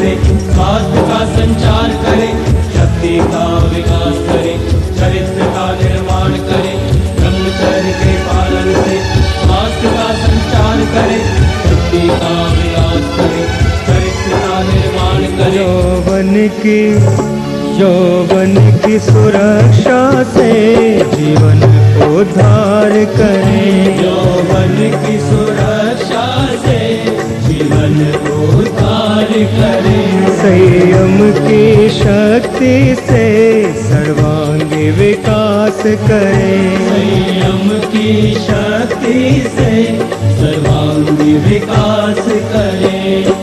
से स्वास्थ्य का संचार करे, शक्ति का विकास करे, चरित्र का निर्माण करे। ब्रह्मचर्य के पालन से स्वास्थ्य का संचार करे, शक्ति का विकास करे, चरित्र का निर्माण करे। यौवन की सुरक्षा से जीवन को धार करें। यौवन की सुरक्षा से जीवन को धार करें। संयम की शक्ति से सर्वांगी विकास करें। संयम की शक्ति से सर्वांगी विकास करें।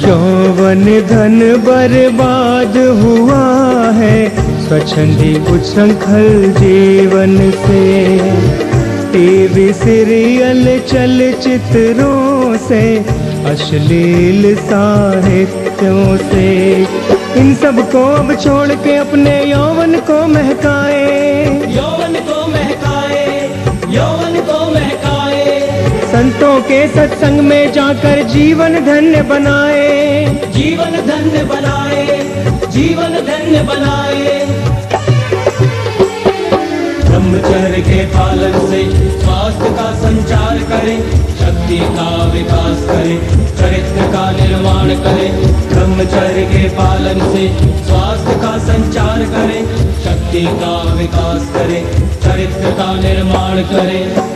यौवन धन बर्बाद हुआ है स्वच्छंदी उच्छृंखल जीवन से। टीवी सीरियल चलचित्रों से, अश्लील साहित्यों से, इन सब को अब छोड़ के अपने यौवन को महकाए। यौवन को महकाए, यौवन को महकाए। संतों के सत्संग में जाकर जीवन धन्य बनाए। जीवन धन्य बनाए, जीवन धन्य बनाए। ब्रह्मचर्य के पालन से स्वास्थ्य का संचार करें, शक्ति का विकास करें, चरित्र का निर्माण करें। ब्रह्मचर्य के पालन से स्वास्थ्य का संचार करें, शक्ति का विकास करें, चरित्र का निर्माण करें।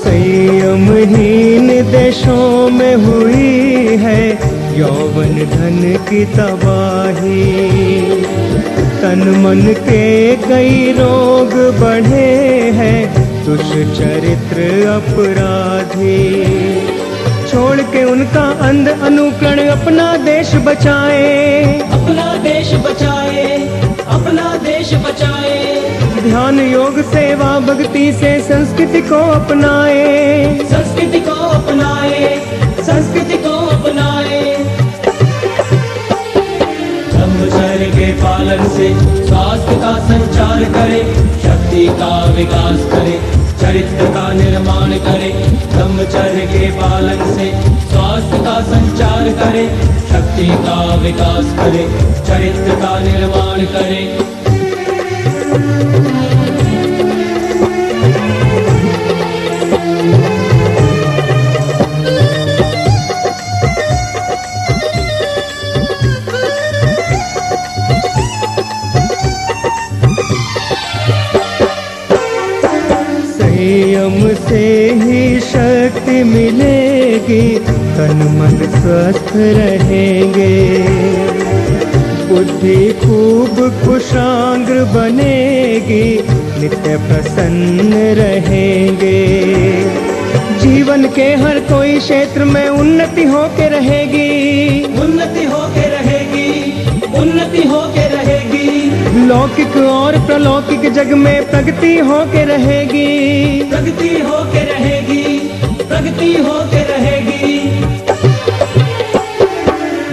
संयमहीन देशों में हुई है यौवन धन की तबाही। तन मन के कई रोग बढ़े हैं दुष्चरित्र अपराधी। छोड़ के उनका अंध अनुकरण अपना देश बचाए। अपना देश बचाए, अपना देश बचाए। ध्यान योग सेवा भक्ति से संस्कृति को अपनाए। संस्कृति को अपनाए, संस्कृति को अपनाए। ब्रह्मचर्य के पालन से स्वास्थ्य का संचार करें, शक्ति का विकास करें, चरित्र का निर्माण करें। ब्रह्मचर्य के पालन से स्वास्थ्य का संचार करें, शक्ति का विकास करें, चरित्र का निर्माण करें। संयम से ही शक्ति मिलेगी, तन मन स्वस्थ रहेंगे। बुद्धि खूब कुशाग्र बनेगी, नित्य प्रसन्न रहेंगे। जीवन के हर कोई क्षेत्र में उन्नति होके रहेगी। उन्नति होके रहेगी, उन्नति होके रहेगी। लौकिक और प्रलौकिक जग में प्रगति होके रहेगी। प्रगति होके रहेगी, प्रगति होके रहेगी।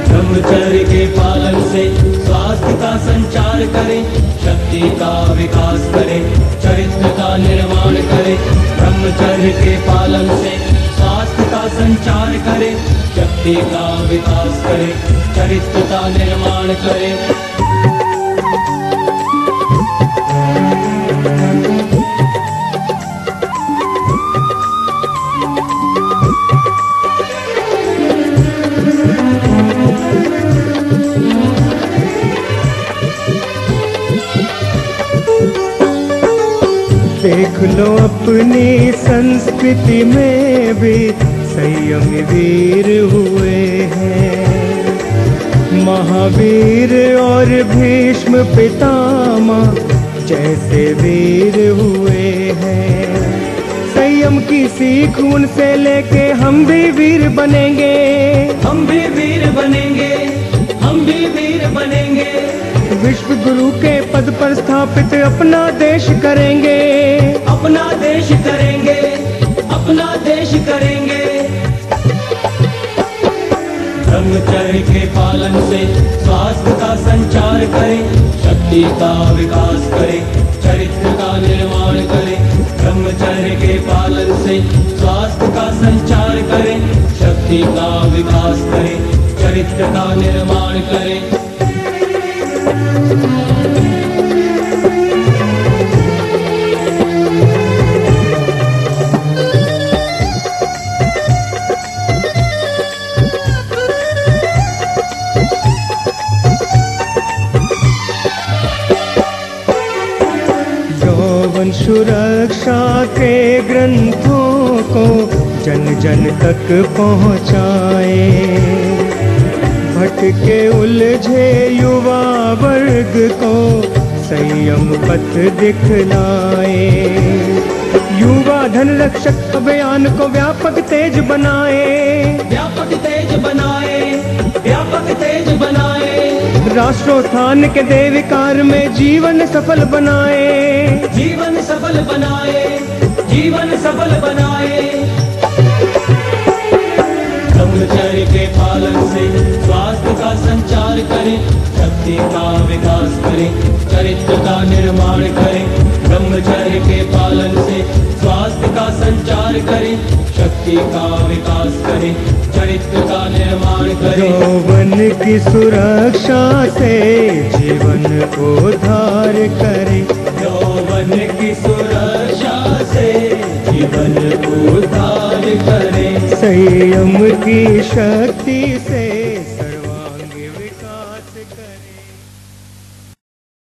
ब्रह्मचर्य के पालन से स्वास्थ्य का संचार करें, शक्ति का विकास करें, चरित्र का निर्माण करें। ब्रह्मचर्य के पालन से स्वास्थ्य का संचार करें, शक्ति का विकास करें, चरित्र का निर्माण करें। देख लो अपनी संस्कृति में भी संयमी वीर हुए हैं। महावीर और भीष्म पितामह जैसे वीर हुए हैं। संयम की सीख उनसे लेके हम भी वीर बनेंगे, हम भी वीर बनेंगे, हम भी वीर बनेंगे। विश्व गुरु के पद पर स्थापित अपना देश करेंगे, अपना देश करेंगे, अपना देश करेंगे। ब्रह्मचर्य के पालन से स्वास्थ्य का संचार करें, शक्ति का विकास करें, चरित्र का निर्माण करें। ब्रह्मचर्य के पालन से स्वास्थ्य का संचार करें, शक्ति का विकास करें, चरित्र का निर्माण करें। यौवन सुरक्षा के ग्रंथों को जन जन तक पहुँचाए, भटके उलझे युवा वर्ग को संयम पथ दिखलाए। युवा धन रक्षक अभियान को व्यापक तेज बनाए, व्यापक तेज बनाए, व्यापक तेज बनाए। राष्ट्रोत्थान के देविकार में जीवन सफल बनाए, जीवन सफल बनाए, जीवन सफल बनाए। ब्रह्मचर्य के पालन से स्वास्थ्य का संचार करें, शक्ति का विकास करें, चरित्र का निर्माण करें। ब्रह्मचर्य के पालन से स्वास्थ्य का संचार करें, शक्ति का विकास करें, चरित्र का निर्माण करें। यौवन की सुरक्षा से जीवन को उद्धार करें, यौवन की सुरक्षा से जीवन को उद्धार करें। संयम की शक्ति से